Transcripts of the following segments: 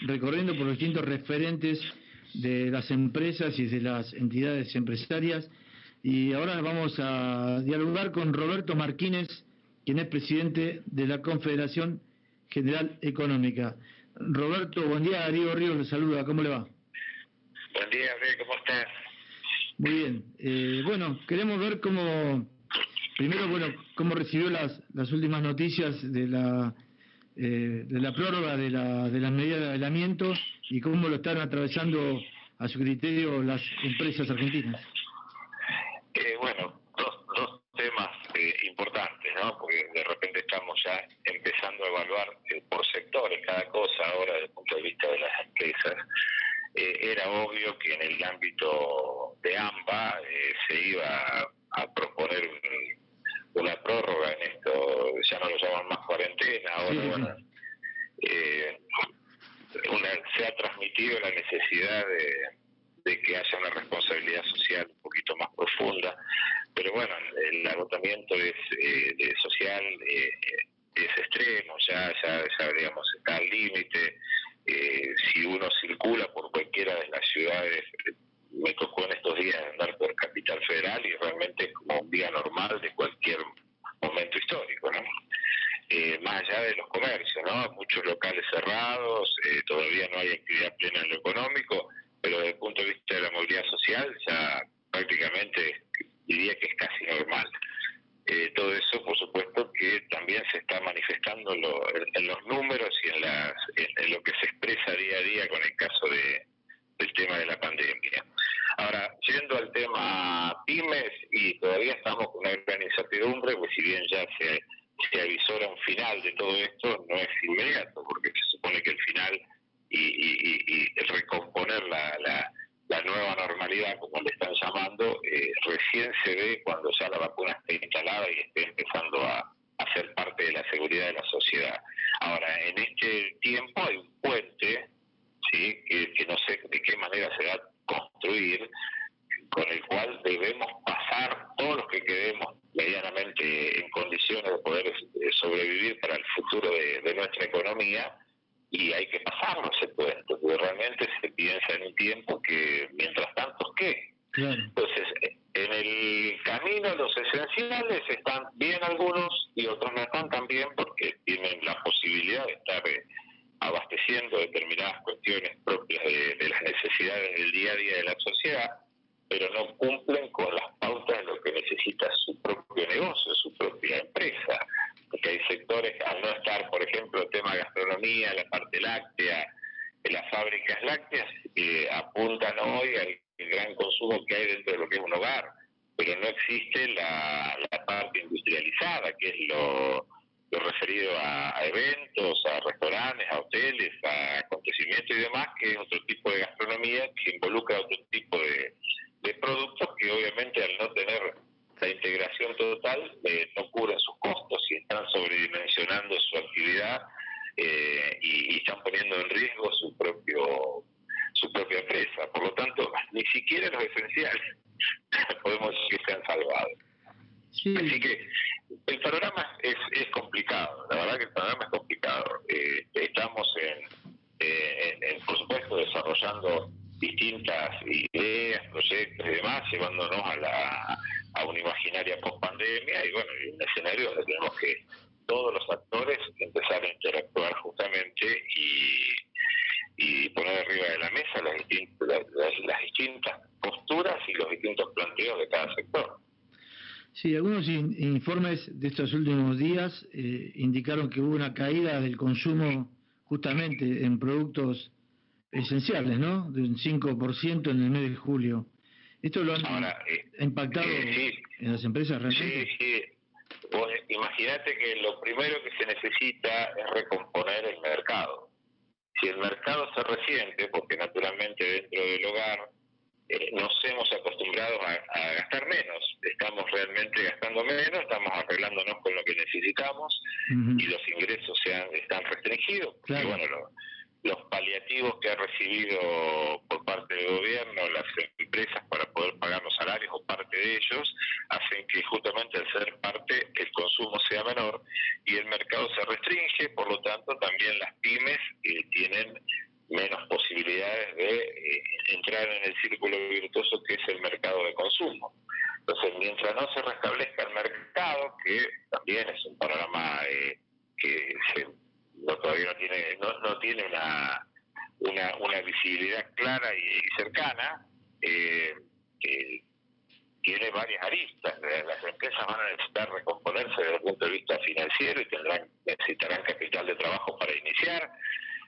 recorriendo por los distintos referentes de las empresas y de las entidades empresarias, y ahora vamos a dialogar con Roberto Marquínez, quien es presidente de la Confederación General Económica. Roberto, buen día. Darío Ríos le saluda, ¿cómo le va? Buen día, ¿cómo estás? Muy bien. Bueno, queremos ver cómo recibió las últimas noticias de la prórroga de las medidas de aislamiento y cómo lo están atravesando a su criterio las empresas argentinas. Bueno, dos temas importantes, ¿no? Porque de repente estamos ya empezando a evaluar por sectores cada cosa ahora desde el punto de vista de las empresas. Era obvio que en el ámbito de AMBA se iba a proponer una prórroga en esto, ya no lo llaman más cuarentena, ahora se ha transmitido la necesidad de que haya una responsabilidad social un poquito más profunda, pero bueno, el agotamiento social es extremo, ya digamos está al límite. Si uno circula por cualquiera de las ciudades, me tocó en estos días andar por Capital Federal y realmente es como un día normal de cualquier momento histórico, ¿no? Más allá de los comercios, ¿no? Muchos locales cerrados, todavía no hay actividad plena en lo económico, pero desde el punto de vista de la movilidad social ya prácticamente diría que es casi normal. Todo eso, por supuesto, que también se está manifestando en los números y en lo que se expresa día a día con el caso del tema de la pandemia. Ahora, yendo al tema pymes, y todavía estamos con una gran incertidumbre, pues si bien ya se avisora un final de todo esto, no es inmediato, porque se supone que el final y el recomponer la nueva normalidad, como le están llamando, recién se ve cuando ya la vacuna esté instalada y esté empezando a ser parte de la seguridad de la sociedad. Ahora, en este tiempo hay un puente, ¿sí? que no sé de qué manera se va a construir, con el cual debemos pasar todos los que quedemos medianamente en condiciones de poder sobrevivir para el futuro de nuestra economía, y hay que pasarlo ese puente, porque realmente se piensa en un tiempo que mientras tanto ¿qué? Claro. Entonces, en el camino los esenciales están bien algunos y otros no están tan bien porque tienen la posibilidad de estar abasteciendo determinadas cuestiones propias de las necesidades del día a día de la sociedad, pero no cumplen con las pautas de lo que necesita su propio negocio, su propia empresa. Porque hay sectores, al no estar, por ejemplo, el tema gastronomía, la parte láctea, las fábricas lácteas apuntan hoy al gran consumo que hay dentro de lo que es un hogar, pero no existe la parte industrializada, que es lo referido a eventos, a restaurantes, a hoteles, a acontecimientos y demás, que es otro tipo de gastronomía que involucra otro tipo de productos que obviamente al no tener la integración total no cubren sus costos y están sobredimensionando su actividad y están poniendo en riesgo su propia empresa. Por lo tanto, ni siquiera los esenciales podemos decir que se han salvado. Sí. Así que el panorama es complicado, la verdad que el panorama es complicado. Estamos por supuesto, desarrollando distintas ideas, proyectos y demás, llevándonos a una imaginaria post-pandemia y bueno, un escenario donde tenemos que todos los actores empezar a interactuar justamente y poner arriba de la mesa las distintas posturas y los distintos planteos de cada sector. Sí, algunos informes de estos últimos días indicaron que hubo una caída del consumo justamente en productos esenciales, ¿no? De un 5% en el mes de julio. ¿Esto lo han impactado en las empresas realmente? Sí. Vos imagínate que lo primero que se necesita es recomponer el mercado. Si el mercado se resiente, porque naturalmente dentro del hogar nos hemos acostumbrado a gastar menos, estamos realmente gastando menos, estamos arreglándonos con lo que necesitamos y los ingresos están restringidos, porque bueno, los paliativos que ha recibido por parte del gobierno las empresas para poder pagar los salarios o parte de ellos hacen que justamente al ser parte el consumo sea menor y el mercado se restringe, por lo tanto también las pymes tienen menos posibilidades de entrar en el círculo virtuoso que es el mercado de consumo. Entonces, mientras no se restablezca el mercado, que también es un panorama que todavía no tiene una visibilidad clara y cercana, que tiene varias aristas. Las empresas van a necesitar recomponerse desde el punto de vista financiero y necesitarán capital de trabajo para iniciar,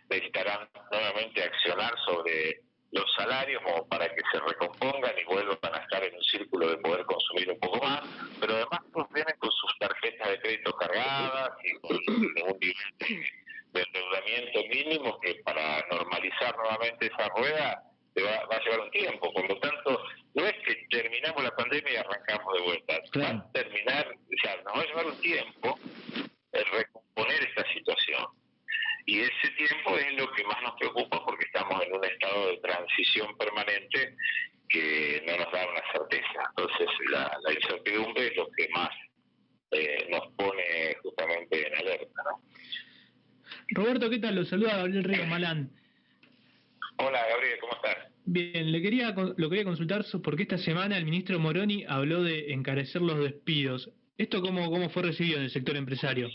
necesitarán nuevamente accionar sobre los salarios como para que se recompongan y vuelvan a estar en un círculo de poder consumir un poco más, pero además todos vienen con sus tarjetas de crédito cargadas y con un nivel de endeudamiento mínimo que para normalizar nuevamente esa rueda va a llevar un tiempo. Por lo tanto, no es que terminamos la pandemia y arrancamos de vuelta. Claro. Va a terminar, o sea, nos va a llevar un tiempo el recomponer esta situación. Y ese tiempo es lo que más nos preocupa porque estamos en un estado de transición permanente que no nos da una certeza. Entonces, la incertidumbre es lo que más nos pone justamente en alerta, ¿no? Roberto, ¿qué tal? Lo saluda Gabriel Río Malán. Hola, Gabriel, ¿cómo estás? Bien, lo quería consultar porque esta semana el ministro Moroni habló de encarecer los despidos. ¿Esto cómo fue recibido en el sector empresario?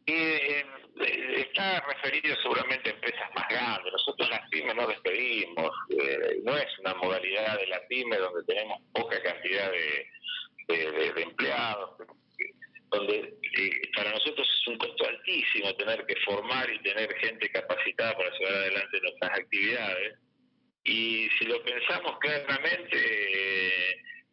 Está referido seguramente a empresas más grandes. Nosotros las pymes no despedimos, no es una modalidad de la pyme donde tenemos poca cantidad de empleados, donde para nosotros es un costo altísimo tener que formar y tener gente capacitada para llevar adelante nuestras actividades. Y si lo pensamos claramente,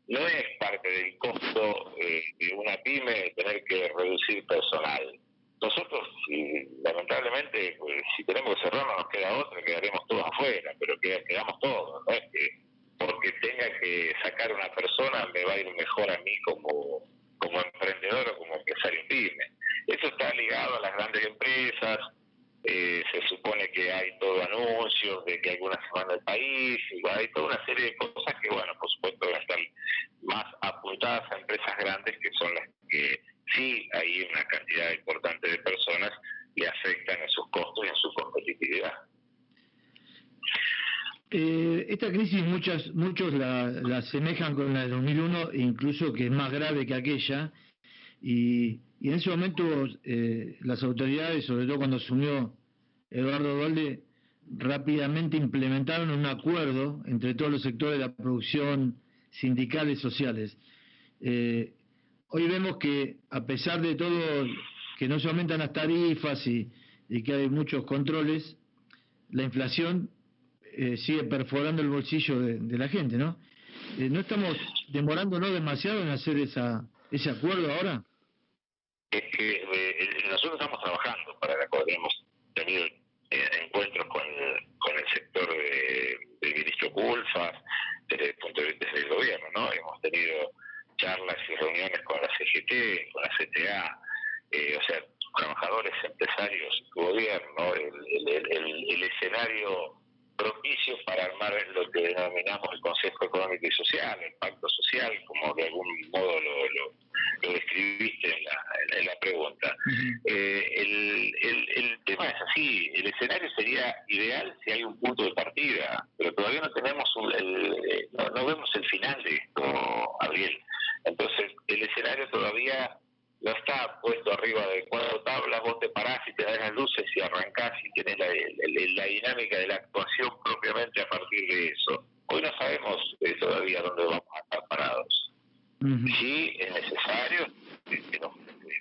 no es parte del costo de una pyme tener que reducir personal. Nosotros, lamentablemente, pues, si tenemos que cerrar no nos queda otra, quedaremos todos afuera, pero quedamos todos. No es que porque tenga que sacar una persona me va a ir mejor a mí como emprendedor o como empresario pyme. Eso está ligado a las grandes empresas. Se supone que hay todo anuncios de que algunas se van del país, y hay toda una serie de cosas que, bueno, por supuesto van a estar más apuntadas a empresas grandes, que son las que sí hay una cantidad importante de personas que afectan en sus costos y en su competitividad. Esta crisis muchos la asemejan con la de 2001, incluso que es más grave que aquella, y en ese momento las autoridades, sobre todo cuando asumió Eduardo Duhalde, rápidamente implementaron un acuerdo entre todos los sectores de la producción, sindicales, sociales. Hoy vemos que, a pesar de todo, que no se aumentan las tarifas y que hay muchos controles, la inflación sigue perforando el bolsillo de la gente, ¿no? ¿No estamos demorándonos demasiado en hacer ese acuerdo ahora? Es que nosotros estamos trabajando para el acuerdo. Hemos tenido encuentros con el sector del ministro Culfas, desde el punto de vista del gobierno, ¿no? Hemos tenido charlas y reuniones con la CGT, con la CTA, o sea, trabajadores, empresarios, gobierno, el escenario propicio para armar lo que denominamos el Consejo Económico y Social, el Pacto Social, como de algún modo lo describiste en la pregunta. El tema es así, el escenario sería ideal si hay un punto de partida, pero todavía no tenemos no vemos el final de esto, Ariel. Entonces, el escenario todavía no está puesto arriba de 4 tablas, vos te parás y te das las luces y arrancás y tenés la dinámica de la actuación propiamente a partir de eso. Hoy no sabemos todavía dónde vamos a estar parados. Sí, es necesario que los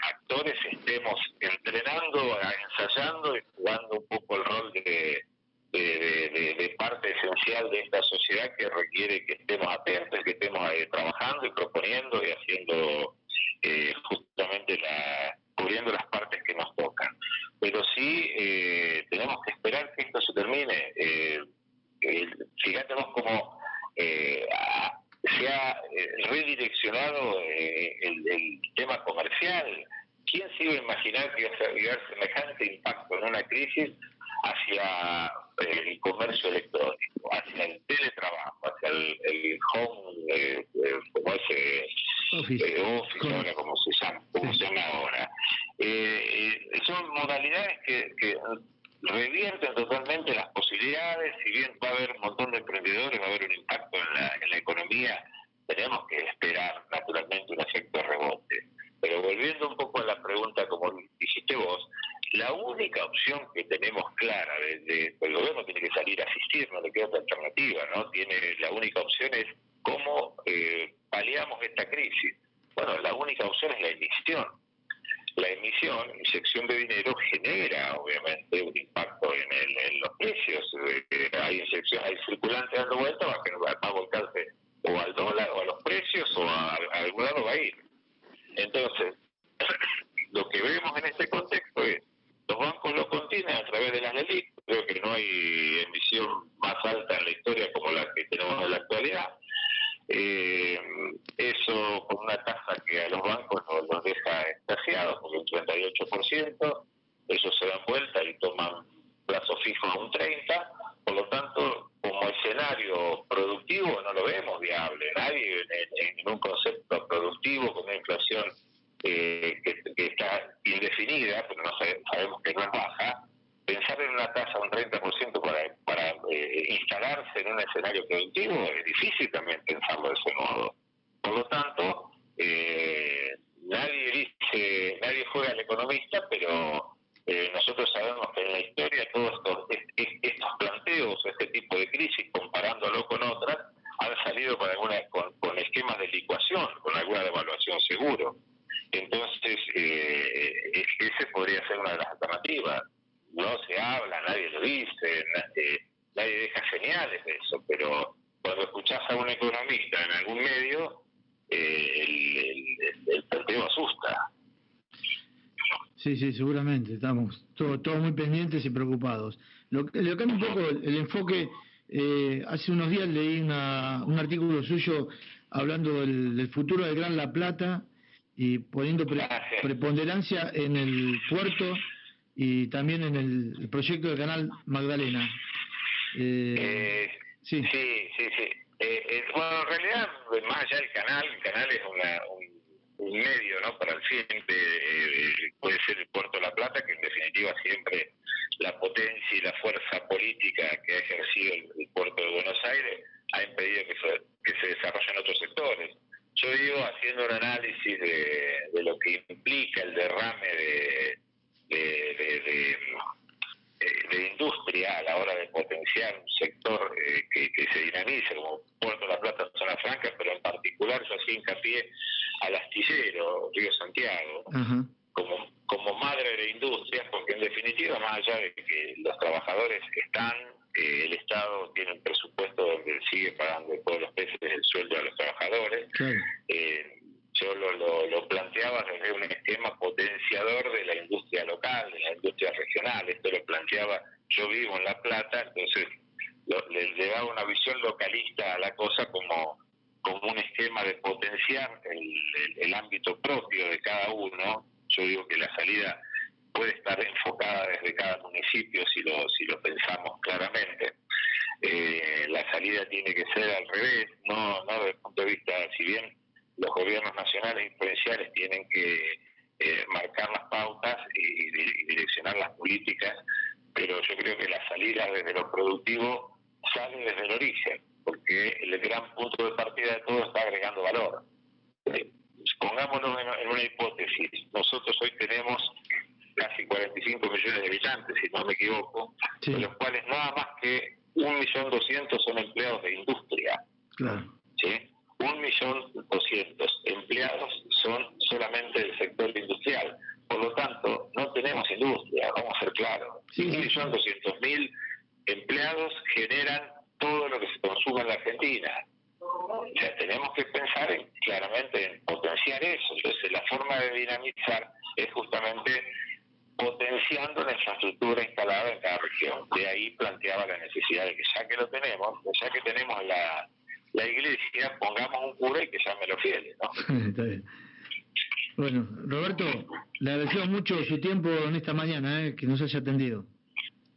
actores estemos entrenando, ensayando y jugando un poco el rol de parte esencial de esta sociedad que requiere que estemos atentos, que estemos trabajando y proponiendo y haciendo justamente cubriendo las partes que nos tocan. Pero sí tenemos que esperar que esto se termine. Fíjate vos cómo se ha redireccionado el tema comercial. ¿Quién se iba a imaginar que iba a llegar semejante impacto en una crisis hacia el comercio electrónico, hacia el teletrabajo, hacia el home, como ese office, ahora como se llama ahora? Son modalidades que revierten totalmente las posibilidades. Si bien va a haber un montón de emprendedores, va a haber un impacto en la economía, tenemos que esperar naturalmente un efecto rebote. Pero volviendo un poco a la pregunta, como dijiste vos, la única opción que tenemos clara, el gobierno tiene que salir a asistir, no le queda otra alternativa, ¿no? La única opción es cómo paliamos esta crisis. Bueno, la única opción es la emisión. La inyección de dinero genera obviamente un impacto en los precios. Hay circulantes dando vueltas, va a volcarse o al dólar o a los precios o a algún lado va a ir. Entonces, lo que vemos en este contexto es, los bancos lo contienen a través de las LELIQ. Creo que no hay emisión más alta en la historia como la que tenemos en la actualidad. Eso con una tasa que a los bancos los deja extasiados, porque un 38%, ellos se dan vuelta y toman plazos fijos a un 30%, por lo tanto, como escenario productivo no lo vemos viable. Nadie en un concepto productivo con una inflación que está indefinida, pero sabemos que no es baja, pensar en una tasa de un 30% para instalarse en un escenario productivo es difícil también pensarlo de ese modo. Por lo tanto, nadie juega al economista, pero nosotros sabemos que en la historia todos estos planteos, este tipo de crisis, comparándolo con otras, han salido con esquemas de licuación, con alguna devaluación seguro. Entonces, ese podría ser una de las alternativas. No se habla, nadie lo dice, nadie deja señales de eso, pero cuando escuchás a un economista en algún medio, el planteo asusta. Sí, seguramente, estamos todos muy pendientes y preocupados. Lo cambia un poco el enfoque. Hace unos días leí un artículo suyo hablando del futuro del Gran La Plata y poniendo preponderancia en el puerto y también en el proyecto del canal Magdalena. Sí. Bueno, en realidad, más allá del canal, el canal es un medio, ¿no?, para el fin. Puede ser el puerto de La Plata, que en definitiva siempre la potencia y la fuerza política que ha ejercido el puerto de Buenos Aires ha impedido que se desarrollen otros sectores. Yo digo, haciendo un análisis de lo que implica el derrame de industria a la hora de potenciar un sector que se dinamice, como Puerto de La Plata, Zona Franca, pero en particular yo hacía hincapié al astillero Río Santiago, como madre de industrias, porque en definitiva, más allá de que los trabajadores están, el Estado tiene un presupuesto donde sigue pagando todos los meses el sueldo a los trabajadores. Yo lo planteaba desde un esquema potenciador de la industria local, de la industria regional. Esto lo planteaba, yo vivo en La Plata, entonces le daba una visión localista a la cosa como un esquema de potenciar el ámbito propio de cada uno. Yo digo que la salida puede estar enfocada desde cada municipio si lo pensamos claramente. La salida tiene que ser al revés, no desde el punto de vista, si bien los gobiernos nacionales y provinciales tienen que marcar las pautas y direccionar las políticas, pero yo creo que la salida desde lo productivo sale desde el origen, porque el gran punto de partida de todo está agregando valor. Pongámonos en una hipótesis, nosotros hoy tenemos casi 45 millones de habitantes, si no me equivoco, de los cuales nada más que 1.200.000 son empleados de industria. Claro. ¿Sí? 1.200.000 empleados son solamente del sector industrial. Por lo tanto, no tenemos industria, vamos a ser claros. 1.200.000 empleados generan todo lo que se consume en la Argentina. O sea, tenemos que pensar claramente en potenciar eso. Entonces, la forma de dinamizar es justamente potenciando la infraestructura instalada en cada región. De ahí planteaba la necesidad de que ya que lo tenemos, ya que tenemos la iglesia, pongamos un cura y que llame los fieles, ¿no? Está bien. Bueno, Roberto, le agradecemos mucho su tiempo en esta mañana, que nos haya atendido.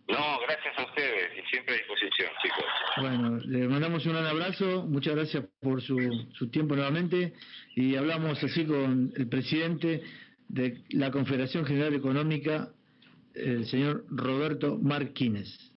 No, gracias a ustedes y siempre a disposición, chicos. Bueno, le mandamos un gran abrazo, muchas gracias por su tiempo nuevamente y hablamos así con el presidente de la Confederación General Económica el señor Roberto Marquines.